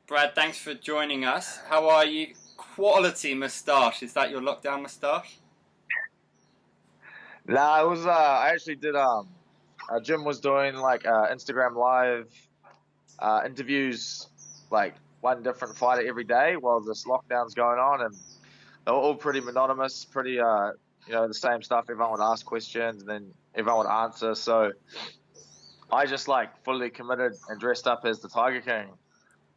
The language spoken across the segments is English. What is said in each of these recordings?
Brad, thanks for joining us. How are you? Quality moustache. Is that your lockdown moustache? Nah, it was I actually did Jim was doing like Instagram live interviews, like one different fighter every day while this lockdown's going on, and they were all pretty monotonous, pretty the same stuff. Everyone would ask questions and then everyone would answer. So I just like fully committed and dressed up as the Tiger King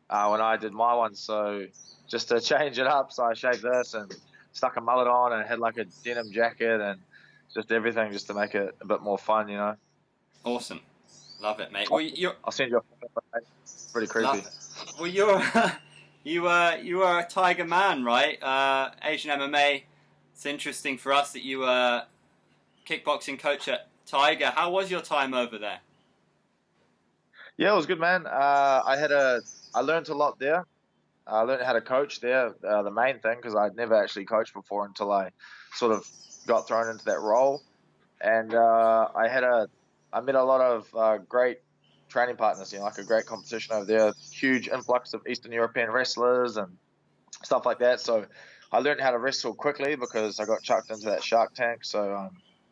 when I did my one. So just to change it up, so I shaved this and stuck a mullet on and had like a denim jacket and just everything just to make it a bit more fun. Awesome. Love it, mate. I'll, Well, you're I'll send you a photo, mate. Pretty creepy. love it. Well, you're you are a Tiger man, right? Asian MMA. It's interesting for us that you were kickboxing coach at Tiger. How was your time over there? Yeah, it was good, man. I learned a lot there. I learned how to coach there. The main thing, because I'd never actually coached before until I sort of got thrown into that role. And I met a lot of great training partners. Like a great competition over there. Huge influx of Eastern European wrestlers and stuff like that. So I learned how to wrestle quickly because I got chucked into that Shark Tank. So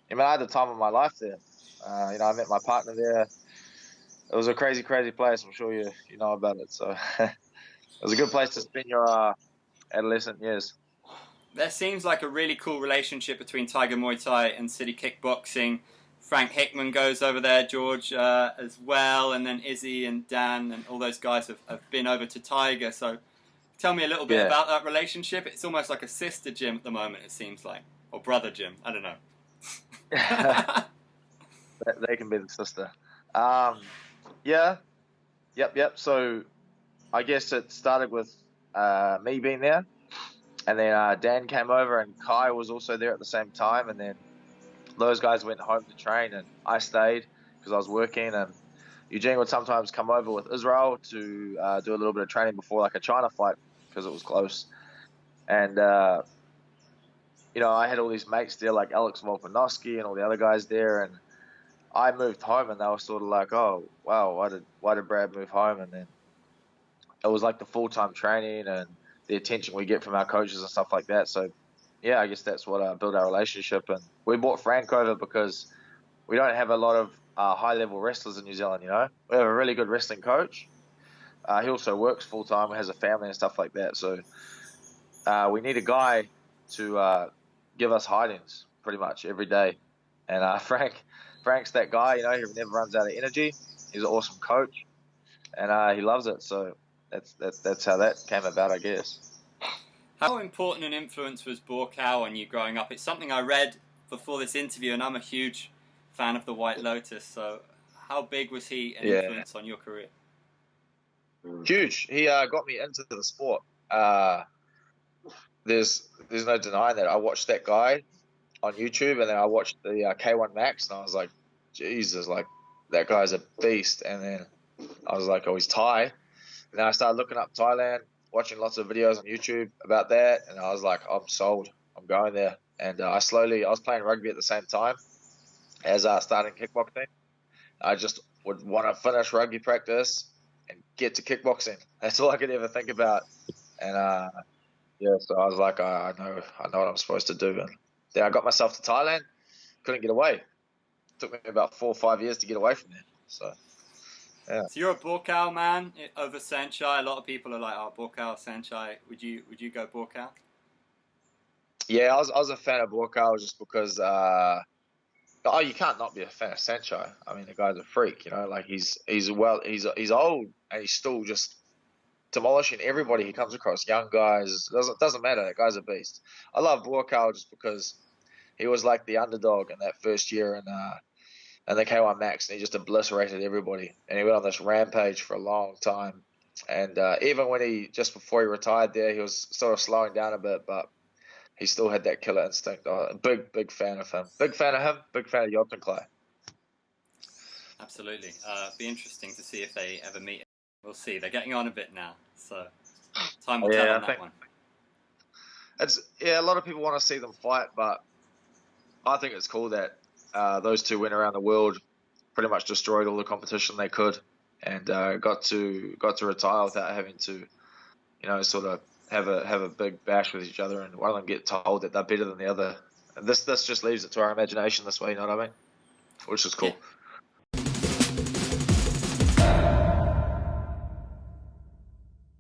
I had the time of my life there. I met my partner there. It was a crazy, crazy place. I'm sure you know about it. So it was a good place to spend your adolescent years. There seems like a really cool relationship between Tiger Muay Thai and City Kickboxing. Frank Hickman goes over there, George as well, and then Izzy and Dan and all those guys have been over to Tiger. So tell me a little bit Yeah, about that relationship. It's almost like a sister gym at the moment, it seems like. Or brother gym, I don't know. they can be the sister. Um, yeah, yep. So I guess it started with me being there, and then Dan came over, and Kai was also there at the same time, and then those guys went home to train, and I stayed because I was working, and Eugene would sometimes come over with Israel to do a little bit of training before like a China fight because it was close. And I had all these mates there like Alex Volkanovski and all the other guys there, and I moved home, and they were sort of like, "Oh, wow, why did Brad move home?" And then it was like the full-time training and the attention we get from our coaches and stuff like that. So yeah, I guess that's what built our relationship. And we brought Frank over because we don't have a lot of high-level wrestlers in New Zealand. We have a really good wrestling coach. He also works full-time, has a family and stuff like that. So we need a guy to give us hide-ins pretty much every day. And Frank's that guy. He never runs out of energy. He's an awesome coach, and he loves it. So that's how that came about, I guess. How important an influence was Buakaw on you growing up? It's something I read before this interview, and I'm a huge fan of the White Lotus. So how big was he an Yeah, influence on your career? huge. He got me into the sport. There's no denying that. I watched that guy on YouTube, and then I watched the K1 Max, and I was like, Jesus, like that guy's a beast. And then I was like, oh, he's Thai. And then I started looking up Thailand, watching lots of videos on YouTube about that, and I was like, I'm sold. I'm going there. And I was playing rugby at the same time as starting kickboxing. I just would want to finish rugby practice and get to kickboxing. That's all I could ever think about. And yeah, so I was like, I know what I'm supposed to do. And then I got myself to Thailand, couldn't get away. It took me about 4 or 5 years to get away from there. So yeah, So you're a Buakaw man over Sanchai. A lot of people are like, "Oh, Buakaw, Sanchai." Would you go Buakaw? yeah, I was a fan of Buakaw just because. You can't not be a fan of Sancho. I mean, the guy's a freak. Like he's old and he's still just demolishing everybody he comes across. Young guys, doesn't matter. That guy's a beast. I love Buakaw just because he was like the underdog in that first year, and the K1 Max, and he just obliterated everybody. And he went on this rampage for a long time. And even when just before he retired there, he was sort of slowing down a bit, but he still had that killer instinct. Big fan of him. Big fan of him. Big fan of Jotten Clay. Absolutely. Be interesting to see if they ever meet. We'll see. They're getting on a bit now, so time will tell Yeah, on I that think one. a lot of people want to see them fight, but I think it's cool that those two went around the world, pretty much destroyed all the competition they could, and got to retire without having to sort of have a big bash with each other, and one of them get told that they're better than the other. And this just leaves it to our imagination this way, you know what I mean? Which is cool.